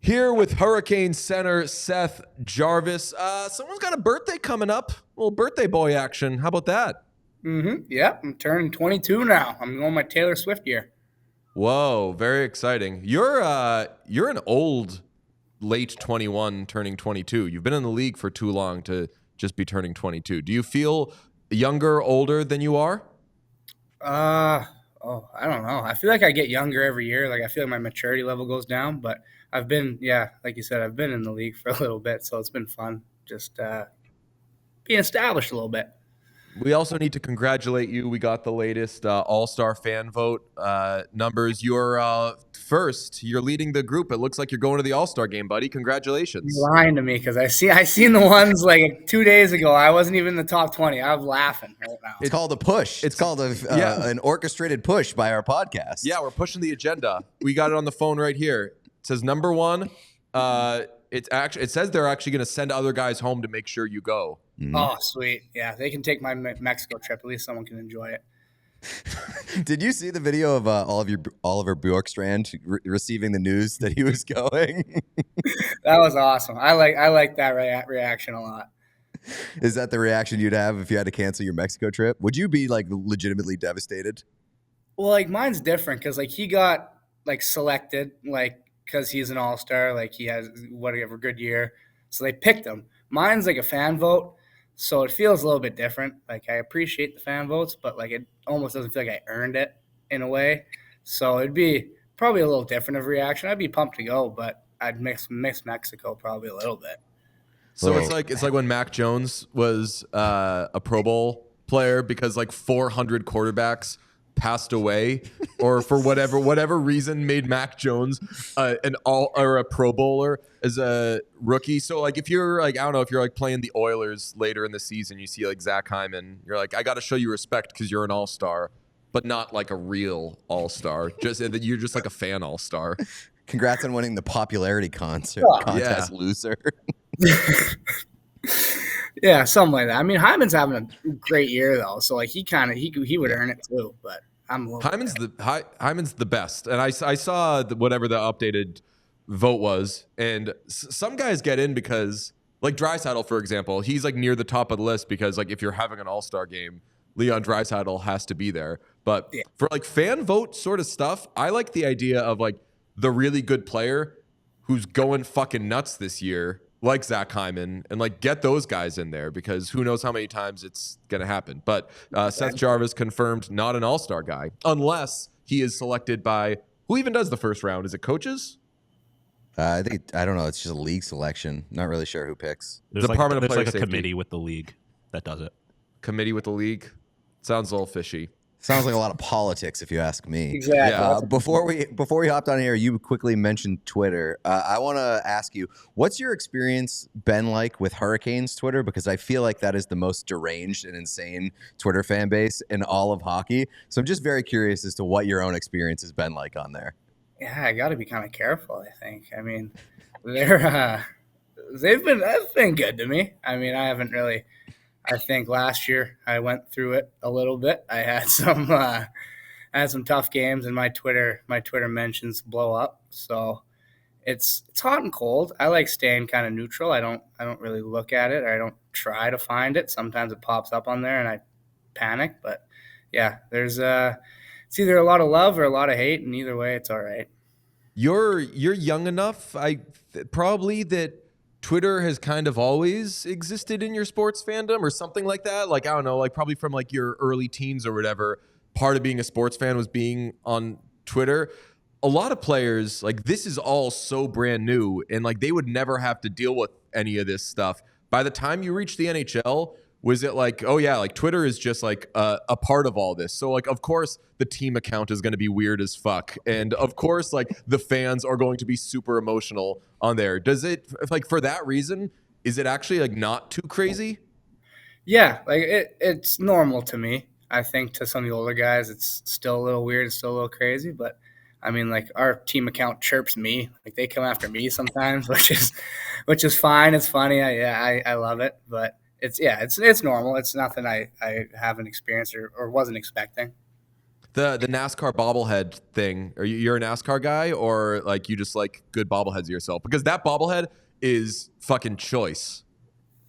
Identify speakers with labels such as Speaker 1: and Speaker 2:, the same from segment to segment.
Speaker 1: Here with Hurricane center Seth Jarvis. Someone's got a birthday coming up. A little birthday boy action. How about that?
Speaker 2: Yep, I'm turning 22 now. I'm going my Taylor Swift year.
Speaker 1: Whoa, very exciting. You're an old late 21 turning 22. You've been in the league for too long to just be turning 22. Do you feel younger, older than you are?
Speaker 2: I don't know. I feel like I get younger every year. Like I feel like my maturity level goes down, but like you said, I've been in the league for a little bit, so it's been fun just being established a little bit.
Speaker 1: We also need to congratulate you. We got the latest All-Star fan vote numbers. You're first. You're leading the group. It looks like you're going to the All-Star game, buddy. Congratulations.
Speaker 2: You're lying to me because I seen the ones like 2 days ago. I wasn't even in the top 20. I was laughing right now.
Speaker 3: It's called a push. It's called an orchestrated push by our podcast.
Speaker 1: Yeah, we're pushing the agenda. We got it on the phone right here. It says number one. It says they're actually going to send other guys home to make sure you go.
Speaker 2: Mm-hmm. Oh, sweet. Yeah, they can take my Mexico trip. At least someone can enjoy it.
Speaker 3: Did you see the video of Oliver Bjorkstrand receiving the news that he was going?
Speaker 2: That was awesome. I like that reaction a lot.
Speaker 3: Is that the reaction you'd have if you had to cancel your Mexico trip? Would you be like legitimately devastated?
Speaker 2: Well, like mine's different because like he got like selected like because he's an all-star, like he has whatever good year, so they picked him. Mine's like a fan vote. So it feels a little bit different. Like I appreciate the fan votes, but like it almost doesn't feel like I earned it in a way. So it'd be probably a little different of a reaction. I'd be pumped to go, but I'd miss Mexico probably a little bit.
Speaker 1: So it's like when Mac Jones was a Pro Bowl player because like 400 quarterbacks passed away, or for whatever reason made Mac Jones a Pro Bowler as a rookie. So like if you're like, I don't know, if you're like playing the Oilers later in the season, you see like Zach Hyman, you're like, I got to show you respect because you're an all-star, but not like a real all-star. Just that you're just like a fan all-star.
Speaker 3: Congrats on winning the poputy contest, loser.
Speaker 2: Yeah, something like that. I mean, Hyman's having a great year though, so like he would earn it too. But
Speaker 1: Hyman's the best, and I saw whatever the updated vote was, and some guys get in because like Draisaitl, for example, he's like near the top of the list because like if you're having an all-star game, Leon Draisaitl has to be there. But for like fan vote sort of stuff, I like the idea of like the really good player who's going fucking nuts this year, like Zach Hyman, and like get those guys in there because who knows how many times it's going to happen. But Seth Jarvis confirmed not an all-star guy unless he is selected by who even does the first round? Is it coaches?
Speaker 3: I don't know. It's just a league selection. Not really sure who picks.
Speaker 4: There's like a committee with the league that does it.
Speaker 1: Committee with the league? Sounds a little fishy.
Speaker 3: Sounds like a lot of politics, if you ask me.
Speaker 2: Exactly.
Speaker 3: Yeah. Before we hopped on here, you quickly mentioned Twitter. I want to ask you, what's your experience been like with Hurricanes Twitter? Because I feel like that is the most deranged and insane Twitter fan base in all of hockey. So I'm just very curious as to what your own experience has been like on there.
Speaker 2: Yeah, I got to be kind of careful, I think. I mean, they've been good to me. I mean, I think last year I went through it a little bit. I had some tough games, and my Twitter mentions blow up. So it's hot and cold. I like staying kind of neutral. I don't really look at it. Or I don't try to find it. Sometimes it pops up on there, and I panic. But yeah, there's it's either a lot of love or a lot of hate, and either way, it's all right.
Speaker 1: You're young enough, probably that Twitter has kind of always existed in your sports fandom or something like that. Like, I don't know, like probably from like your early teens or whatever, part of being a sports fan was being on Twitter. A lot of players, like this is all so brand new and like they would never have to deal with any of this stuff. By the time you reach the NHL, was it like, oh yeah, like Twitter is just like a part of all this. So like, of course the team account is going to be weird as fuck. And of course, like the fans are going to be super emotional on there. Does it, like for that reason, is it actually like not too crazy?
Speaker 2: Yeah, like it's normal to me. I think to some of the older guys, it's still a little weird. It's still a little crazy, but I mean, like our team account chirps me. Like they come after me sometimes, which is fine. It's funny. I love it, but it's normal. It's nothing I haven't experienced or wasn't expecting.
Speaker 1: The NASCAR bobblehead thing. You're a NASCAR guy, or like you just like good bobbleheads yourself? Because that bobblehead is fucking choice.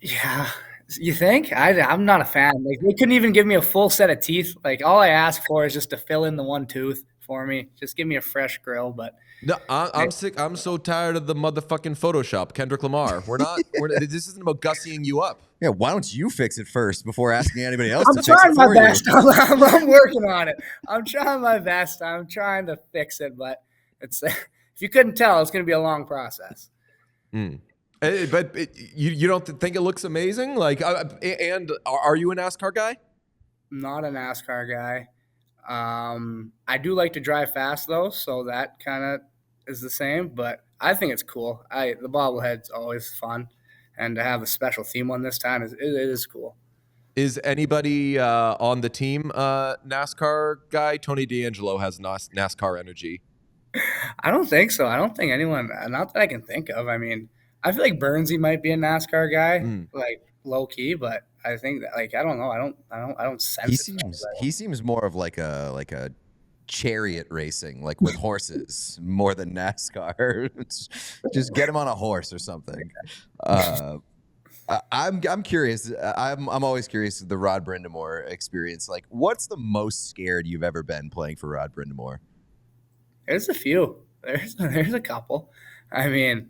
Speaker 2: Yeah, you think? I'm not a fan. Like they couldn't even give me a full set of teeth. Like all I ask for is just to fill in the one tooth for me. Just give me a fresh grill. But
Speaker 1: No, I'm sick. I'm so tired of the motherfucking Photoshop. Kendrick Lamar. This isn't about gussying you up.
Speaker 3: Yeah, why don't you fix it first before asking anybody else
Speaker 2: I'm
Speaker 3: to fix
Speaker 2: trying
Speaker 3: it
Speaker 2: my
Speaker 3: for you?
Speaker 2: best. I'm working on it. I'm trying my best. I'm trying to fix it, but it's if you couldn't tell, it's going to be a long process.
Speaker 1: But you don't think it looks amazing? Like, and are you a NASCAR guy?
Speaker 2: I'm not a NASCAR guy. I do like to drive fast though, so that kind of is the same. But I think it's cool. The bobblehead's always fun, and to have a special theme one this time it is cool.
Speaker 1: Is anybody on the team NASCAR guy? Tony D'Angelo has NASCAR energy.
Speaker 2: I don't think so. I don't think anyone, not that I can think of. I mean, I feel like Burnsy might be a NASCAR guy, like low key, but I think that like I don't know. I don't sense
Speaker 3: he seems more of like a chariot racing, like with horses, more than NASCAR. Just get him on a horse or something. I'm curious. I'm always curious the Rod Brind'Amour experience. Like, what's the most scared you've ever been playing for Rod Brind'Amour?
Speaker 2: There's a few. There's a couple. I mean,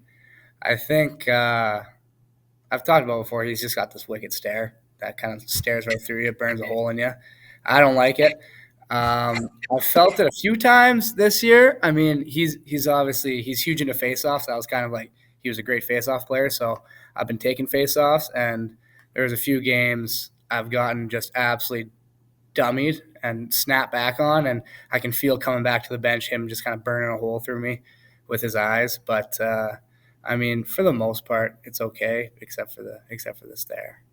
Speaker 2: I think I've talked about before. He's just got this wicked stare that kind of stares right through you, burns a hole in you. I don't like it. I've felt it a few times this year. I mean, he's huge into faceoffs. That was kind of like he was a great faceoff player. So I've been taking faceoffs, and there's a few games I've gotten just absolutely dummied and snapped back on, and I can feel coming back to the bench him just kind of burning a hole through me with his eyes. But I mean, for the most part, it's okay, except for the stare.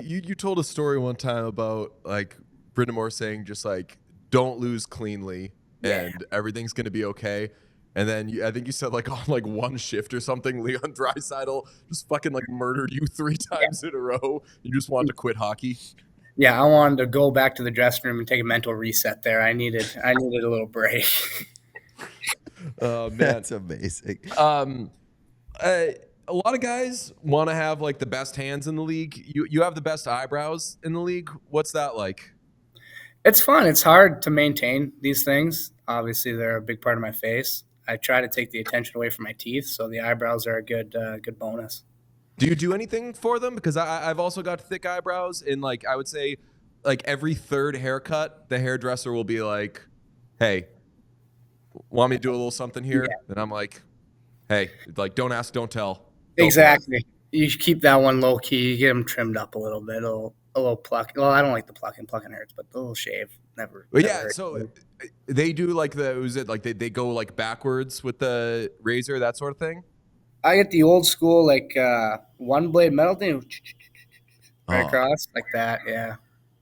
Speaker 1: You told a story one time about like Brind'Amour saying just like don't lose cleanly and everything's gonna be okay. And then I think you said like on like one shift or something, Leon Draisaitl just fucking like murdered you 3 times in a row. You just wanted to quit hockey.
Speaker 2: Yeah, I wanted to go back to the dressing room and take a mental reset there. I needed a little break.
Speaker 1: Man,
Speaker 3: that's amazing.
Speaker 1: A lot of guys want to have like the best hands in the league. You have the best eyebrows in the league. What's that like?
Speaker 2: It's fun. It's hard to maintain these things. Obviously, they're a big part of my face. I try to take the attention away from my teeth, so the eyebrows are a good bonus.
Speaker 1: Do you do anything for them? Because I've also got thick eyebrows, and like I would say, like every third haircut, the hairdresser will be like, "Hey, want me to do a little something here?" Yeah. And I'm like, "Hey, like don't ask, don't tell."
Speaker 2: Exactly. You should keep that one low key. You get them trimmed up a little bit, a little pluck. Well, I don't like the plucking. Plucking hurts, but the little shave never.
Speaker 1: Well, yeah. So they do like they go like backwards with the razor, that sort of thing.
Speaker 2: I get the old school like one blade metal thing, right across like that. Yeah.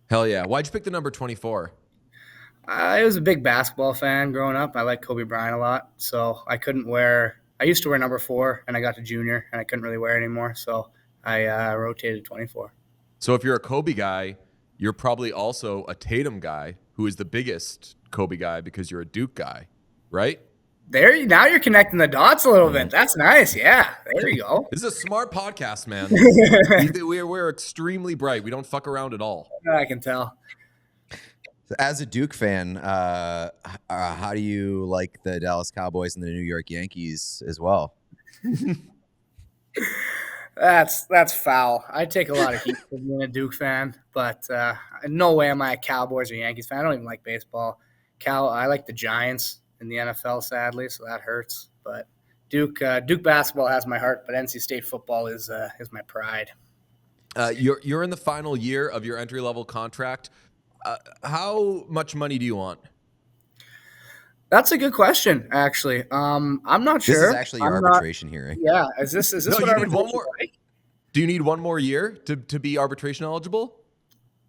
Speaker 1: Hell yeah! Why'd you pick the number 24?
Speaker 2: I was a big basketball fan growing up. I liked Kobe Bryant a lot, so I couldn't wear. I used to wear number 4, and I got to junior, and I couldn't really wear it anymore, so I rotated 24.
Speaker 1: So if you're a Kobe guy, you're probably also a Tatum guy, who is the biggest Kobe guy because you're a Duke guy, right?
Speaker 2: Now you're connecting the dots a little bit. That's nice. Yeah, there you go.
Speaker 1: This is a smart podcast, man. We're extremely bright. We don't fuck around at all.
Speaker 2: I can tell.
Speaker 3: As a Duke fan, how do you like the Dallas Cowboys and the New York Yankees as well?
Speaker 2: That's foul. I take a lot of heat for being a Duke fan, but no way am I a Cowboys or Yankees fan. I don't even like baseball. I like the Giants in the NFL, sadly, so that hurts. But Duke basketball has my heart, but NC State football is my pride.
Speaker 1: You're in the final year of your entry-level contract. How much money do you want?
Speaker 2: That's a good question, actually. I'm not sure.
Speaker 3: This is actually your arbitration hearing.
Speaker 2: Yeah. Is this
Speaker 1: no,
Speaker 2: what
Speaker 1: you need one more?
Speaker 2: Like?
Speaker 1: Do you need one more year to be arbitration eligible?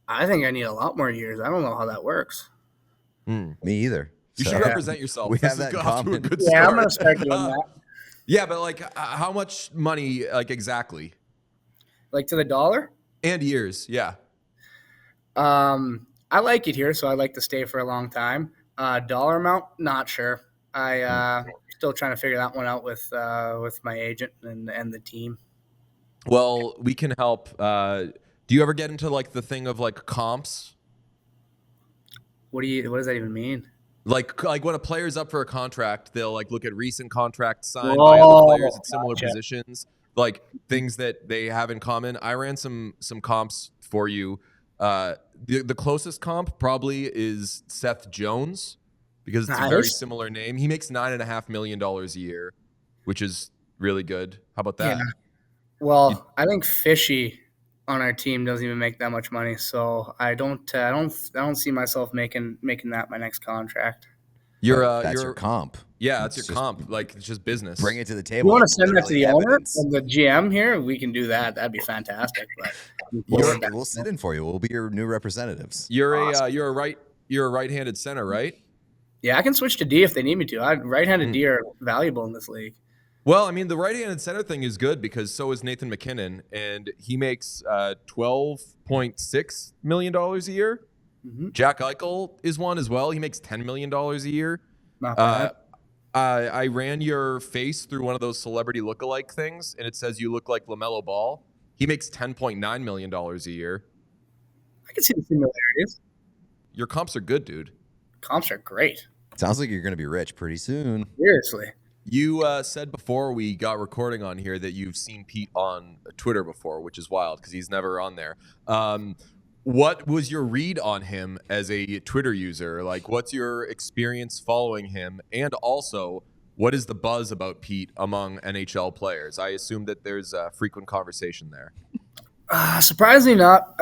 Speaker 2: I think I need a lot more years. I don't know how that works.
Speaker 3: Me either.
Speaker 1: You should represent yourself.
Speaker 3: We have that in common.
Speaker 2: Yeah, I'm going to start doing that.
Speaker 1: Yeah, but like how much money, like exactly?
Speaker 2: Like to the dollar?
Speaker 1: And years, yeah.
Speaker 2: I like it here, so I'd like to stay for a long time. Dollar amount, not sure. I still trying to figure that one out with my agent and the team.
Speaker 1: Well, we can help. Do you ever get into like the thing of like comps?
Speaker 2: What does that even mean?
Speaker 1: Like when a player's up for a contract, they'll like look at recent contracts signed by other
Speaker 2: Oh,
Speaker 1: players at similar
Speaker 2: gotcha.
Speaker 1: positions, like things that they have in common. I ran some comps for you. The closest comp probably is Seth Jones because it's a very
Speaker 2: Nice.
Speaker 1: similar name. He makes $9.5 million a year, which is really good. How about that?
Speaker 2: Yeah. Well, I think Fishy on our team doesn't even make that much money, so I don't see myself making that my next contract.
Speaker 3: That's your comp.
Speaker 1: Yeah, that's your
Speaker 3: It's just-
Speaker 1: comp. Like it's just business.
Speaker 3: Bring it to the
Speaker 2: You
Speaker 3: table.
Speaker 2: want to
Speaker 3: It's
Speaker 2: send that to
Speaker 3: literally
Speaker 2: the owner
Speaker 3: evidence.
Speaker 2: and the GM here? We can do that. That'd be fantastic. But
Speaker 3: We'll sit in for you. We'll be your new representatives.
Speaker 1: You're a right-handed center, right?
Speaker 2: Yeah, I can switch to D if they need me to. Right-handed D are valuable in this league.
Speaker 1: Well, I mean, the right-handed center thing is good because so is Nathan McKinnon, and he makes $12.6 million a year.
Speaker 2: Mm-hmm.
Speaker 1: Jack Eichel is one as well. He makes $10 million a year.
Speaker 2: Not bad.
Speaker 1: I ran your face through one of those celebrity lookalike things, and it says you look like LaMelo Ball. He makes $10.9 million a year.
Speaker 2: I can see the similarities.
Speaker 1: Your comps are good, dude.
Speaker 2: Comps are great.
Speaker 3: Sounds like you're going to be rich pretty soon.
Speaker 2: Seriously.
Speaker 1: You said before we got recording on here that you've seen Pete on Twitter before, which is wild because he's never on there. What was your read on him as a Twitter user? Like, what's your experience following him? And also, what is the buzz about Pete among NHL players? I assume that there's a frequent conversation there.
Speaker 2: Surprisingly not.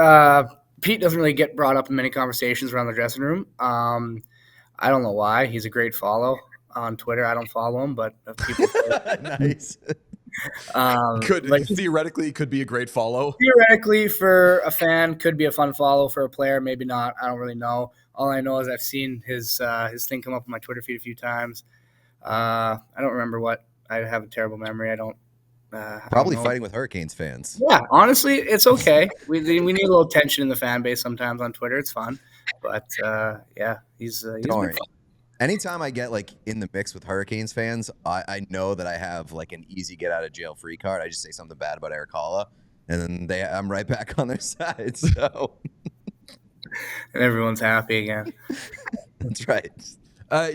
Speaker 2: Pete doesn't really get brought up in many conversations around the dressing room. I don't know why. He's a great follow on Twitter. I don't follow him, but people
Speaker 3: Nice.
Speaker 1: Theoretically could be a great follow.
Speaker 2: Theoretically, for a fan, could be a fun follow. For a player, maybe not. I don't really know. All I know is I've seen his thing come up on my Twitter feed a few times. I don't remember what. I have a terrible memory. I don't.
Speaker 3: Probably fighting with Hurricanes fans.
Speaker 2: Yeah, honestly, it's okay. We need a little tension in the fan base sometimes on Twitter. It's fun, but yeah, he's
Speaker 3: Don't worry.
Speaker 2: been fun.
Speaker 3: Anytime I get like in the mix with Hurricanes fans, I know that I have like an easy get out of jail free card. I just say something bad about Eric Halla, and then I'm right back on their side. So
Speaker 2: And everyone's happy again.
Speaker 3: that's right.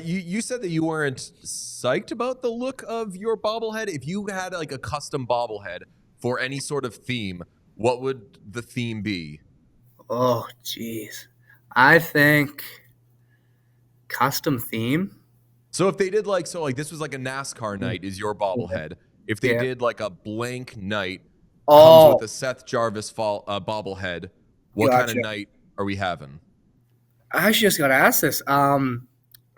Speaker 1: You said that you weren't psyched about the look of your bobblehead. If you had like a custom bobblehead for any sort of theme, what would the theme be?
Speaker 2: Oh, jeez. I think custom theme.
Speaker 1: So if they did like this was like a NASCAR night is your bobblehead. If they
Speaker 2: Yeah.
Speaker 1: did like a blank night comes
Speaker 2: Oh,
Speaker 1: with a Seth Jarvis bobblehead, what kind of
Speaker 2: Gotcha.
Speaker 1: night are we having?
Speaker 2: I actually just got asked this.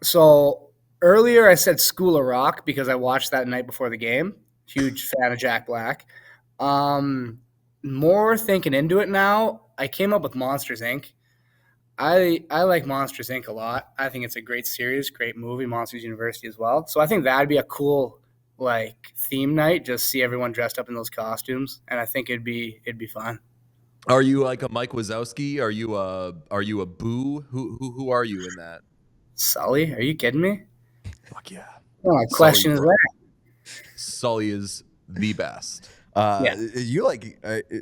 Speaker 2: So earlier I said School of Rock because I watched that night before the game. Huge fan of Jack Black. More thinking into it now, I came up with Monsters Inc. I like Monsters Inc. a lot. I think it's a great series, great movie, Monsters University as well. So I think that'd be a cool like theme night. Just see everyone dressed up in those costumes, and I think it'd be fun.
Speaker 1: Are you like a Mike Wazowski? Are you a Boo? Who are you in that?
Speaker 2: Sully, are you kidding me?
Speaker 1: Fuck yeah.
Speaker 2: What kind of question is
Speaker 1: bro.
Speaker 2: that?
Speaker 1: Sully is the best.
Speaker 2: Yeah.
Speaker 3: You like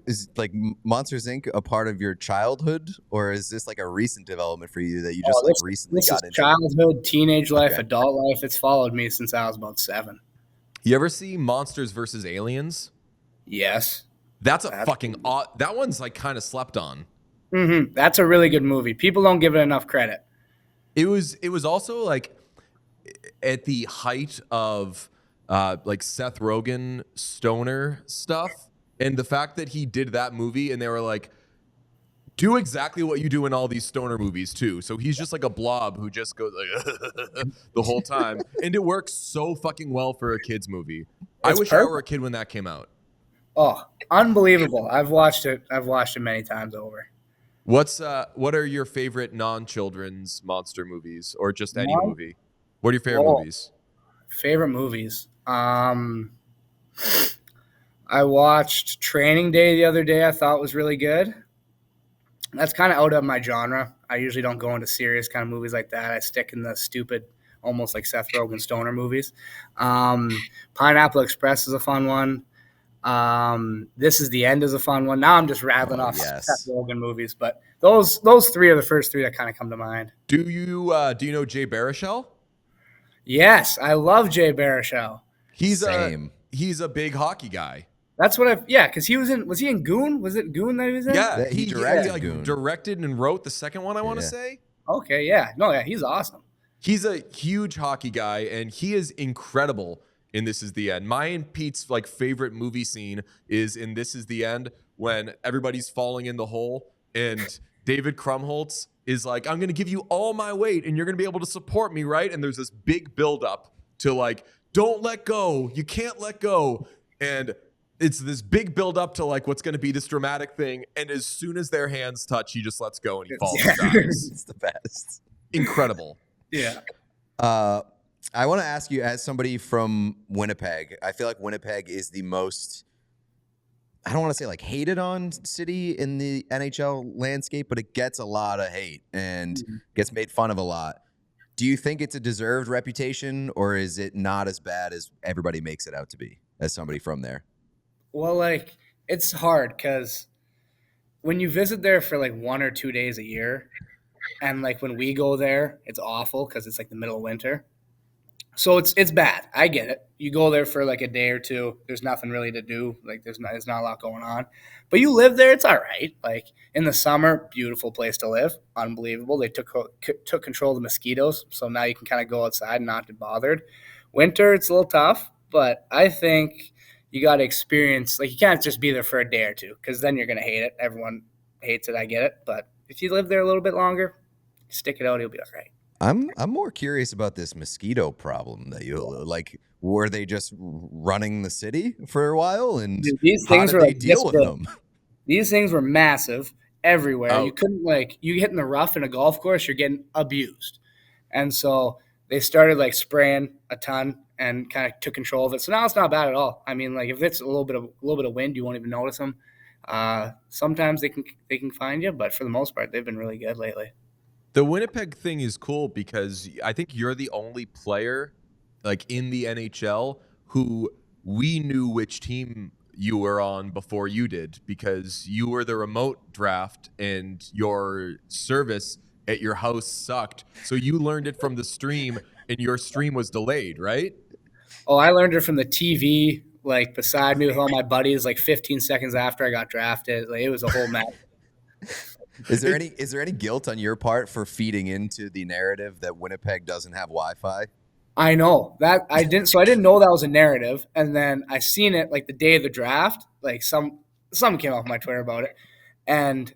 Speaker 3: is like Monsters Inc. a part of your childhood, or is this like a recent development for you that you just like recently
Speaker 2: This
Speaker 3: got
Speaker 2: is
Speaker 3: into?
Speaker 2: childhood, teenage life,
Speaker 3: Okay.
Speaker 2: adult life. It's followed me since I was about 7.
Speaker 1: You ever see Monsters versus Aliens?
Speaker 2: Yes.
Speaker 1: That's fucking odd. That one's like kind of slept on.
Speaker 2: Mm-hmm. That's a really good movie. People don't give it enough credit.
Speaker 1: It was also like at the height of like Seth Rogen stoner stuff, and the fact that he did that movie and they were like, do exactly what you do in all these stoner movies too. So he's just like a blob who just goes like the whole time, and it works so fucking well for a kids movie. I wish I were a kid when that came out.
Speaker 2: Oh, unbelievable. I've watched it many times over.
Speaker 1: What are your favorite non-children's monster movies, or just any movie? What are your favorite movies?
Speaker 2: Favorite movies. I watched Training Day the other day. I thought was really good. That's kind of out of my genre. I usually don't go into serious kind of movies like that. I stick in the stupid, almost like Seth Rogen stoner movies. Um, Pineapple Express is a fun one. This is the End is a fun one. Now I'm just rattling off Seth Rogen movies, but those three are the first three that kind of come to mind.
Speaker 1: Do you know Jay Baruchel?
Speaker 2: Yes, I love Jay Baruchel.
Speaker 1: He's a big hockey guy.
Speaker 2: That's what because he was he in Goon? Was it Goon that he was in?
Speaker 1: Yeah,
Speaker 3: he directed Goon.
Speaker 1: Directed and wrote the second one, I want to say.
Speaker 2: Okay, yeah. No, yeah, he's awesome.
Speaker 1: He's a huge hockey guy, and he is incredible in This Is the End. My and Pete's like favorite movie scene is in This Is the End when everybody's falling in the hole, and David Krumholtz is like, I'm going to give you all my weight, and you're going to be able to support me, right? And there's this big buildup to like, don't let go. You can't let go. And it's this big build up to like what's going to be this dramatic thing, and as soon as their hands touch, he just lets go and he falls and dies.
Speaker 3: It's the best.
Speaker 1: Incredible.
Speaker 2: Yeah.
Speaker 3: I want to ask you, as somebody from Winnipeg, I feel like Winnipeg is the most, I don't want to say like hated on city in the NHL landscape, but it gets a lot of hate and gets made fun of a lot. Do you think it's a deserved reputation, or is it not as bad as everybody makes it out to be, as somebody from there?
Speaker 2: Well, like, it's hard because when you visit there for like 1 or 2 days a year, and like when we go there, it's awful because it's like the middle of winter. So it's bad. I get it. You go there for like a day or two. There's nothing really to do. Like there's not a lot going on. But you live there, it's all right. Like in the summer, beautiful place to live. Unbelievable. They took control of the mosquitoes, so now you can kind of go outside and not get bothered. Winter, it's a little tough, but I think you got to experience, like you can't just be there for a day or two because then you're going to hate it. Everyone hates it. I get it. But if you live there a little bit longer, stick it out, you'll be all right.
Speaker 3: I'm more curious about this mosquito problem that you like. Were they just running the city for a while, and
Speaker 2: dude, these things
Speaker 3: how did they deal with them?
Speaker 2: These things were massive everywhere.
Speaker 1: Oh.
Speaker 2: You couldn't you hit in the rough in a golf course, you're getting abused, and so they started like spraying a ton and kind of took control of it. So now it's not bad at all. I mean, like if it's a little bit of wind, you won't even notice them. Sometimes they can find you, but for the most part, they've been really good lately.
Speaker 1: The Winnipeg thing is cool because I think you're the only player like in the NHL who we knew which team you were on before you did, because you were the remote draft and your service at your house sucked. So you learned it from the stream and your stream was delayed, right?
Speaker 2: Oh, I learned it from the TV, like beside me with all my buddies, like 15 seconds after I got drafted. Like it was a whole mess.
Speaker 3: Is there any guilt on your part for feeding into the narrative that Winnipeg doesn't have Wi-Fi?
Speaker 2: I know that I didn't know that was a narrative, and then I seen it like the day of the draft. Like something came off my Twitter about it, and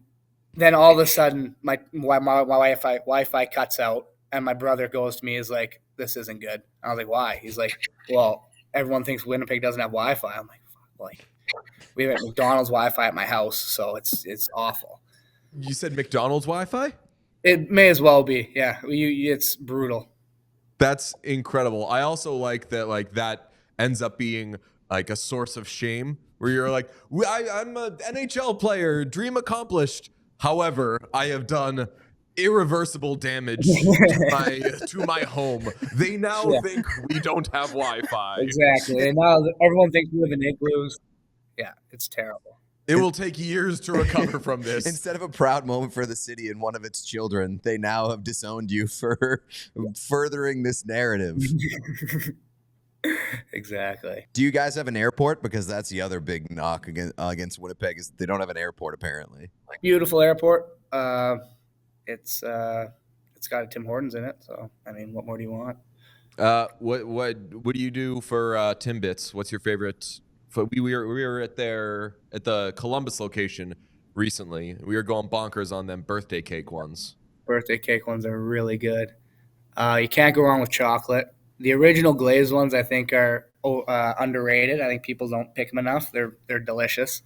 Speaker 2: then all of a sudden my Wi-Fi cuts out, and my brother goes to me, is like, "This isn't good." I was like, "Why?" He's like, "Well, everyone thinks Winnipeg doesn't have Wi-Fi." I'm like, "Fuck!" Like we have McDonald's Wi-Fi at my house, so it's awful.
Speaker 1: You said McDonald's Wi-Fi?
Speaker 2: It may as well be. Yeah, it's brutal.
Speaker 1: That's incredible. I also like that, like that ends up being like a source of shame where you're like, I'm an NHL player, dream accomplished. However, I have done irreversible damage to my home. They now think we don't have Wi-Fi.
Speaker 2: Exactly. And now everyone thinks we live in igloos. Yeah, it's terrible.
Speaker 1: It will take years to recover from this.
Speaker 3: Instead of a proud moment for the city and one of its children, they now have disowned you for furthering this narrative.
Speaker 2: Exactly.
Speaker 3: Do you guys have an airport? Because that's the other big knock against Winnipeg, is they don't have an airport apparently.
Speaker 2: Beautiful airport. It's got a Tim Hortons in it, so I mean, what more do you want?
Speaker 1: What do you do for Timbits? What's your favorite? We were at the Columbus location recently. We were going bonkers on them birthday cake ones.
Speaker 2: Birthday cake ones are really good. You can't go wrong with chocolate. The original glazed ones, I think, are underrated. I think people don't pick them enough. They're delicious.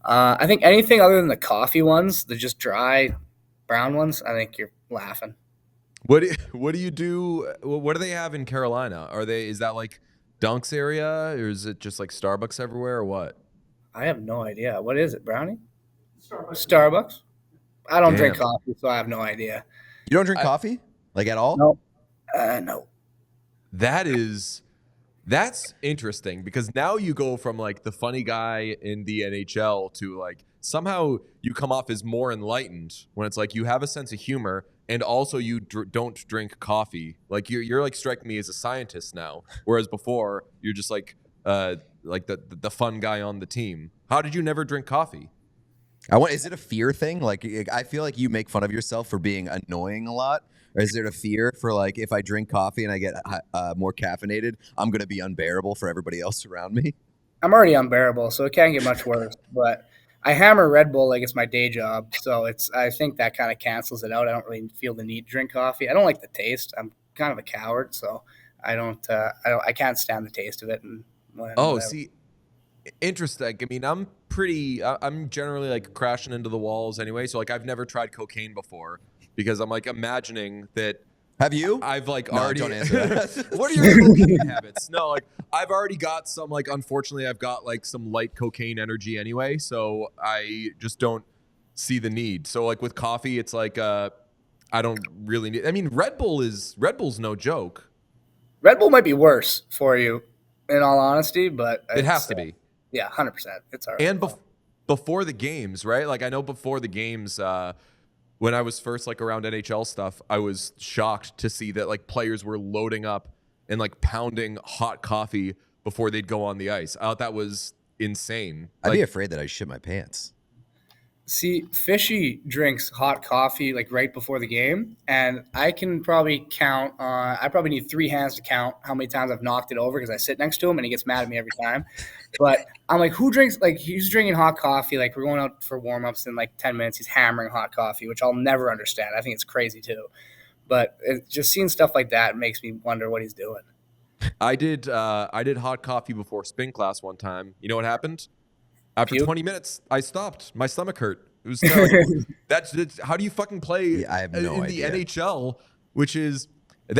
Speaker 2: I think anything other than the coffee ones, the just dry brown ones, I think you're laughing.
Speaker 1: What do you do? What do they have in Carolina? Is that like Dunks area, or is it just like Starbucks everywhere, or what?
Speaker 2: I have no idea. What is it, brownie? Starbucks. I don't drink
Speaker 1: Damn.
Speaker 2: coffee, so I have no idea.
Speaker 3: You don't drink coffee? Like at all?
Speaker 2: No. No.
Speaker 1: That's interesting because now you go from like the funny guy in the NHL to like somehow you come off as more enlightened when it's like you have a sense of humor and also you don't drink coffee. Like you're like striking me as a scientist now, whereas before you're just like the fun guy on the team. How did you never drink coffee?
Speaker 3: Is it a fear thing? Like, I feel like you make fun of yourself for being annoying a lot. Or is there a fear for like, if I drink coffee and I get more caffeinated, I'm going to be unbearable for everybody else around me?
Speaker 2: I'm already unbearable, so it can't get much worse. But I hammer Red Bull like it's my day job, so I think that kind of cancels it out. I don't really feel the need to drink coffee. I don't like the taste. I'm kind of a coward, so I can't stand the taste of it. And
Speaker 1: See, interesting. I mean, I'm generally like crashing into the walls anyway. So like I've never tried cocaine before because I'm like imagining that.
Speaker 3: Have you?
Speaker 1: I've like
Speaker 3: No,
Speaker 1: already.
Speaker 3: don't answer that.
Speaker 1: What are your cocaine habits? No, like I've already got some. Like unfortunately, I've got like some light cocaine energy anyway. So I just don't see the need. So like with coffee, it's like I don't really need. I mean, Red Bull's no joke.
Speaker 2: Red Bull might be worse for you, in all honesty, but
Speaker 1: It has to be.
Speaker 2: Yeah, 100%. It's all right.
Speaker 1: And before the games, right? Like I know before the games, when I was first like around NHL stuff, I was shocked to see that like players were loading up and like pounding hot coffee before they'd go on the ice. I thought that was insane.
Speaker 3: I'd be afraid that I shit my pants.
Speaker 2: See, Fishy drinks hot coffee like right before the game, and I can probably count. I probably need 3 hands to count how many times I've knocked it over because I sit next to him and he gets mad at me every time. But I'm like, who drinks? Like he's drinking hot coffee. Like we're going out for warm-ups in like 10 minutes. He's hammering hot coffee, which I'll never understand. I think it's crazy too. But just seeing stuff like that makes me wonder what he's doing.
Speaker 1: I did hot coffee before spin class one time. You know what happened? After 20 minutes, I stopped. My stomach hurt. It was that's how do you fucking play
Speaker 3: I have no idea.
Speaker 1: The NHL, which is,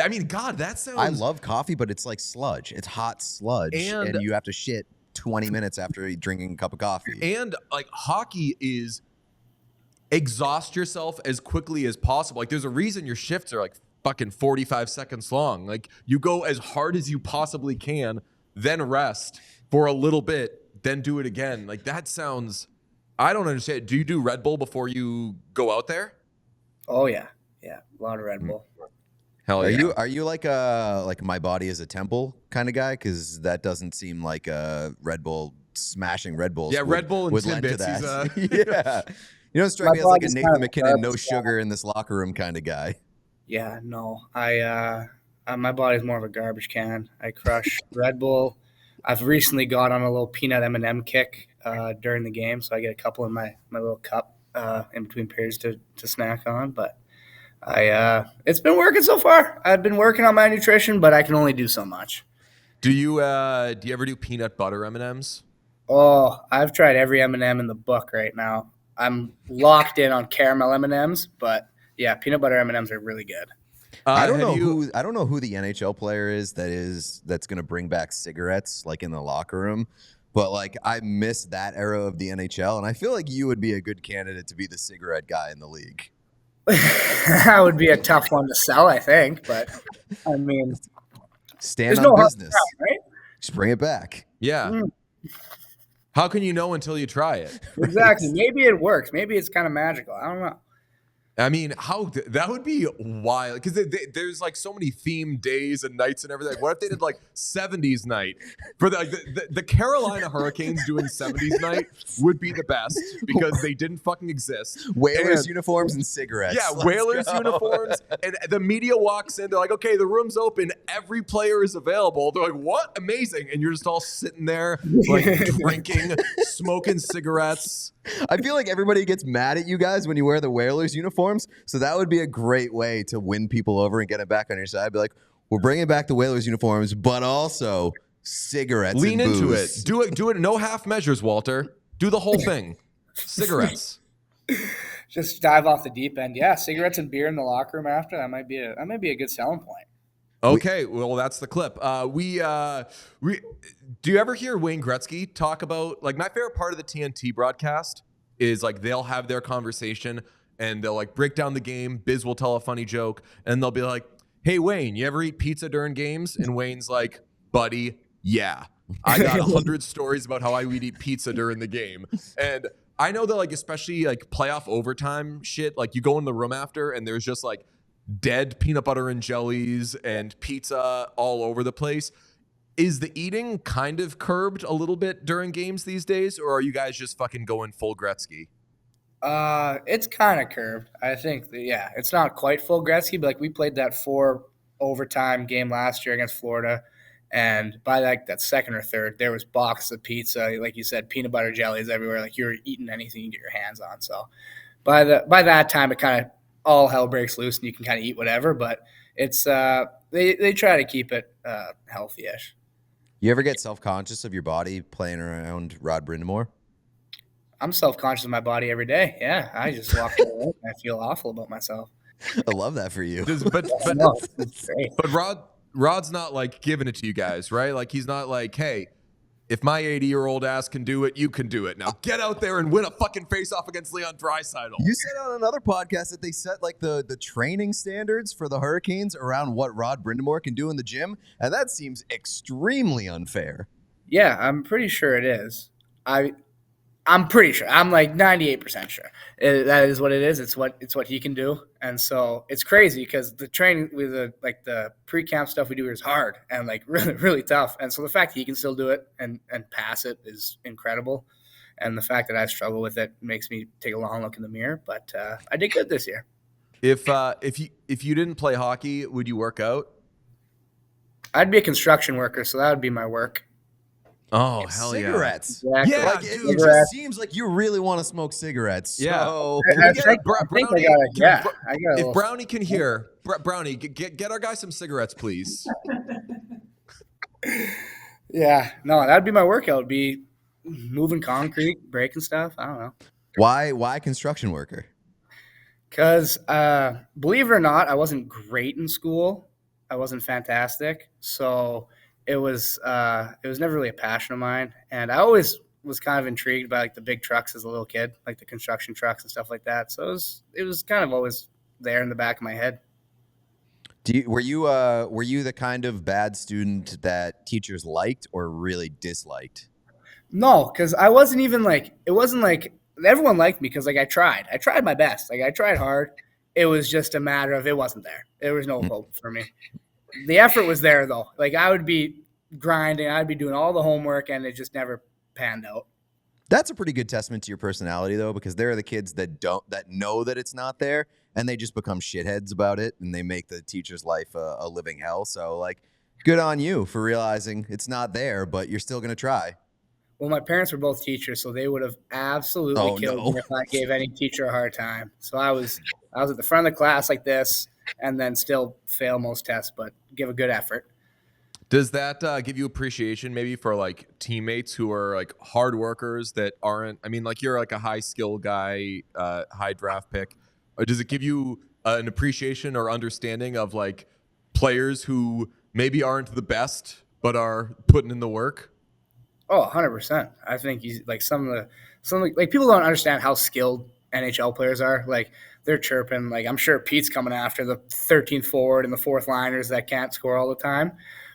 Speaker 1: I mean, God, that sounds.
Speaker 3: I love coffee, but it's like sludge. It's hot sludge, and you have to shit 20 minutes after drinking a cup of coffee.
Speaker 1: And like hockey is exhaust yourself as quickly as possible. Like there's a reason your shifts are like fucking 45 seconds long. Like you go as hard as you possibly can, then rest for a little bit. Then do it again. Like that sounds. I don't understand. Do you do Red Bull before you go out there?
Speaker 2: Oh yeah, a lot of Red Bull.
Speaker 1: Hell yeah.
Speaker 3: Are you like my body is a temple kind of guy? Because that doesn't seem like a Red Bull smashing Red Bulls.
Speaker 1: Yeah, Red Bull and
Speaker 3: would lend to
Speaker 1: Timbits.
Speaker 3: that. Yeah, you don't strike me as like a Nathan McKinnon, no sugar in this locker room kind of guy.
Speaker 2: Yeah, no, my body's more of a garbage can. I crush Red Bull. I've recently got on a little peanut M&M kick during the game, so I get a couple in my little cup in between periods to snack on. But it's been working so far. I've been working on my nutrition, but I can only do so much.
Speaker 1: Do you ever do peanut butter M&Ms?
Speaker 2: Oh, I've tried every M&M in the book right now. I'm locked in on caramel M&Ms, but yeah, peanut butter M&Ms are really good.
Speaker 3: I don't know who the NHL player is that's going to bring back cigarettes like in the locker room, but like I miss that era of the NHL, and I feel like you would be a good candidate to be the cigarette guy in the league.
Speaker 2: That would be a tough one to sell, I think, but I mean,
Speaker 3: stand on business,
Speaker 2: right?
Speaker 3: Just bring it back.
Speaker 1: Yeah. How can you know until you try it?
Speaker 2: Exactly. Maybe it works. Maybe it's kind of magical. I don't know.
Speaker 1: I mean, that would be wild because there's like so many themed days and nights and everything. Like, what if they did like 70s night for the Carolina Hurricanes doing 70s night would be the best because they didn't fucking exist.
Speaker 3: Whalers uniforms and cigarettes.
Speaker 1: Yeah, Whalers uniforms, and the media walks in. They're like, "Okay, the room's open. Every player is available." They're like, "What? Amazing!" And you're just all sitting there like drinking, smoking cigarettes.
Speaker 3: I feel like everybody gets mad at you guys when you wear the Whalers uniforms, so that would be a great way to win people over and get them back on your side. Be like, we're bringing back the Whalers uniforms, but also cigarettes.
Speaker 1: Lean
Speaker 3: and
Speaker 1: into
Speaker 3: booze.
Speaker 1: it. Do it. No half measures, Walter. Do the whole thing. Cigarettes.
Speaker 2: Just dive off the deep end. Yeah, cigarettes and beer in the locker room after that might be a good selling point.
Speaker 1: Okay, well that's the clip. We do you ever hear Wayne Gretzky talk about, like, my favorite part of the TNT broadcast is like they'll have their conversation and they'll like break down the game. Biz will tell a funny joke, and they'll be like, "Hey Wayne, you ever eat pizza during games?" And Wayne's like, "Buddy, yeah, I got 100 stories about how I would eat pizza during the game." And I know that like especially like playoff overtime shit, like you go in the room after and there's just like dead peanut butter and jellies and pizza all over the place. Is the eating kind of curbed a little bit during games these days, or are you guys just fucking going full Gretzky?
Speaker 2: It's kind of curved. I think, it's not quite full Gretzky, but like we played that 4 overtime game last year against Florida, and by like that second or third, there was boxes of pizza, like you said, peanut butter jellies everywhere. Like you were eating anything you get your hands on. So by that time, it kind of all hell breaks loose, and you can kind of eat whatever. But it's they try to keep it healthy-ish.
Speaker 3: You ever get self-conscious of your body playing around Rod Brind'Amour?
Speaker 2: I'm self-conscious of my body every day. Yeah, I just walk away and I feel awful about myself.
Speaker 3: I love that for you.
Speaker 1: But
Speaker 2: No, it's great.
Speaker 1: Rod's not like giving it to you guys, right? Like he's not like, hey, if my 80-year-old ass can do it, you can do it. Now get out there and win a fucking face-off against Leon Draisaitl.
Speaker 3: You said on another podcast that they set like the training standards for the Hurricanes around what Rod Brind'Amour can do in the gym, and that seems extremely unfair.
Speaker 2: Yeah, I'm pretty sure it is. I'm pretty sure. I'm like 98% sure that is what it is. It's what he can do, and so it's crazy because the training with the pre-camp stuff we do is hard and like really really tough. And so the fact that he can still do it and pass it is incredible, and the fact that I struggle with it makes me take a long look in the mirror. But I did good this year.
Speaker 1: If you didn't play hockey, would you work out?
Speaker 2: I'd be a construction worker, so that would be my work.
Speaker 1: Oh, hell
Speaker 3: cigarettes.
Speaker 1: yeah.
Speaker 2: Exactly.
Speaker 1: Yeah,
Speaker 3: Like,
Speaker 1: dude.
Speaker 3: it just seems like you really want to smoke cigarettes.
Speaker 1: Yeah.
Speaker 3: So,
Speaker 2: I think I got a
Speaker 1: If
Speaker 2: little-
Speaker 1: Brownie can hear, Brownie, get our guy some cigarettes, please.
Speaker 2: Yeah, no, that'd be my workout. It'd be moving concrete, breaking stuff. I don't know.
Speaker 3: why construction worker?
Speaker 2: Because believe it or not, I wasn't great in school. I wasn't fantastic, so it was never really a passion of mine. And I always was kind of intrigued by like the big trucks as a little kid, like the construction trucks and stuff like that. So it was kind of always there in the back of my head.
Speaker 3: Were you the kind of bad student that teachers liked or really disliked?
Speaker 2: No, because I wasn't even like, it wasn't like everyone liked me because like I tried my best. Like I tried hard. It was just a matter of it wasn't there. There was no hope for me. The effort was there though. Like I would be grinding, I'd be doing all the homework, and it just never panned out.
Speaker 3: That's a pretty good testament to your personality, though, because there are the kids that know that it's not there, and they just become shitheads about it, and they make the teacher's life a living hell. So, like, good on you for realizing it's not there, but you're still gonna try.
Speaker 2: Well, my parents were both teachers, so they would have absolutely killed me if I gave any teacher a hard time. So I was at the front of the class like this, and then still fail most tests, but give a good effort.
Speaker 1: Does that give you appreciation maybe for like teammates who are like hard workers that aren't, I mean, like you're like a high skill guy, high draft pick, or does it give you an appreciation or understanding of like players who maybe aren't the best, but are putting in the work?
Speaker 2: Oh, 100%. I think like some of the people don't understand how skilled NHL players are. Like they're chirping, like I'm sure Pete's coming after the 13th forward and the fourth liners that can't score all the time.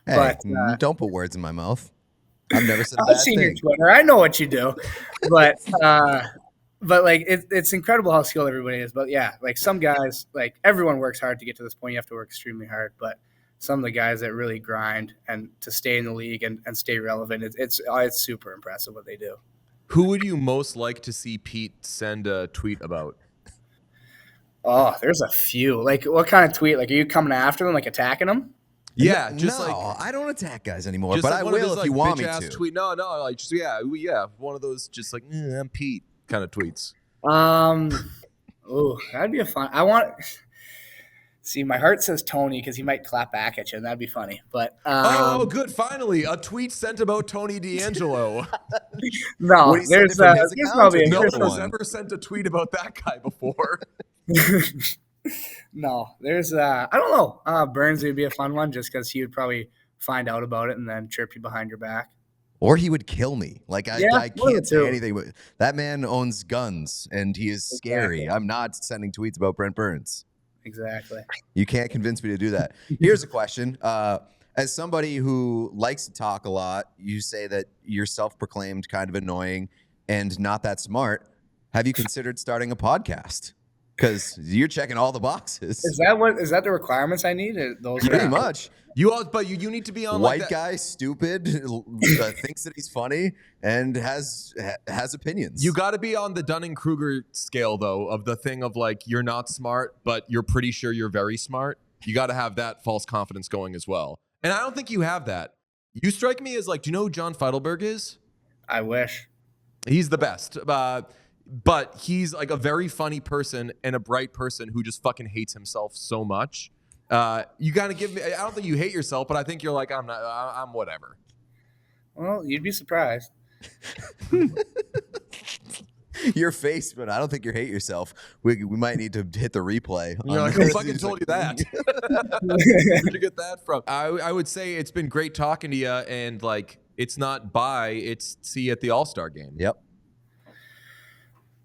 Speaker 3: Hey,
Speaker 2: But
Speaker 3: don't put words in my mouth. I've never said a
Speaker 2: I've
Speaker 3: bad
Speaker 2: seen your
Speaker 3: thing.
Speaker 2: Twitter. I know what you do, but like it's incredible how skilled everybody is. But yeah, like some guys, like everyone works hard to get to this point. You have to work extremely hard, but some of the guys that really grind and to stay in the league and stay relevant, it's super impressive what they do.
Speaker 1: Who would you most like to see Pete send a tweet about?
Speaker 2: Oh, there's a few. Like what kind of tweet? Like are you coming after them, like attacking them?
Speaker 1: Yeah,
Speaker 3: no,
Speaker 1: just like
Speaker 3: I don't attack guys anymore,
Speaker 1: just
Speaker 3: but
Speaker 1: like
Speaker 3: I
Speaker 1: one of
Speaker 3: will
Speaker 1: those,
Speaker 3: if you
Speaker 1: like,
Speaker 3: want me
Speaker 1: bitch-ass
Speaker 3: to.
Speaker 1: Tweet. No, like just yeah, one of those just like I'm Pete kind of tweets.
Speaker 2: Oh, that'd be a fun. I want. See, my heart says Tony because he might clap back at you, and that'd be funny. But
Speaker 1: Good! Finally, a tweet sent about Tony D'Angelo.
Speaker 2: no,
Speaker 3: When he sent
Speaker 2: there's
Speaker 3: it from his
Speaker 2: there's
Speaker 3: account
Speaker 2: probably
Speaker 3: to
Speaker 1: No
Speaker 3: There's
Speaker 1: one's
Speaker 3: one.
Speaker 1: ever sent a tweet about that guy before.
Speaker 2: no, there's I don't know. Burns would be a fun one just because he would probably find out about it and then chirp you behind your back.
Speaker 3: Or he would kill me. Like I
Speaker 2: Yeah, one of the
Speaker 3: can't say
Speaker 2: two.
Speaker 3: anything. But that man owns guns, and he is scary.
Speaker 2: Exactly.
Speaker 3: I'm not sending tweets about Brent Burns.
Speaker 2: Exactly.
Speaker 3: You can't convince me to do that. Here's a question. As somebody who likes to talk a lot, you say that you're self-proclaimed kind of annoying and not that smart. Have you considered starting a podcast? Because you're checking all the boxes.
Speaker 2: Is that the requirements I need? Those
Speaker 3: Pretty much.
Speaker 1: But you need to be on
Speaker 3: White
Speaker 1: like that.
Speaker 3: guy, stupid, thinks that he's funny and has opinions.
Speaker 1: You got to be on the Dunning-Kruger scale, though, of the thing of like you're not smart, but you're pretty sure you're very smart. You got to have that false confidence going as well. And I don't think you have that. You strike me as like, do you know who John Feidelberg is?
Speaker 2: I wish.
Speaker 1: He's the best. But he's like a very funny person and a bright person who just fucking hates himself so much. You got to give me, I don't think you hate yourself, but I think you're like, I'm whatever.
Speaker 2: Well, you'd be surprised.
Speaker 3: Your face, but I don't think you hate yourself. We might need to hit the replay.
Speaker 1: You're like, who fucking told you that? Where'd you get that from? I would say it's been great talking to you, and like, it's not bye, it's see you at the All-Star game.
Speaker 3: Yep.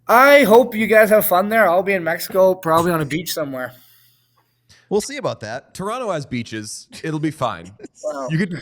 Speaker 2: I hope you guys have fun there. I'll be in Mexico, probably on a beach somewhere.
Speaker 3: We'll see about that.
Speaker 1: Toronto has beaches. It'll be fine.
Speaker 2: Wow.
Speaker 1: You could.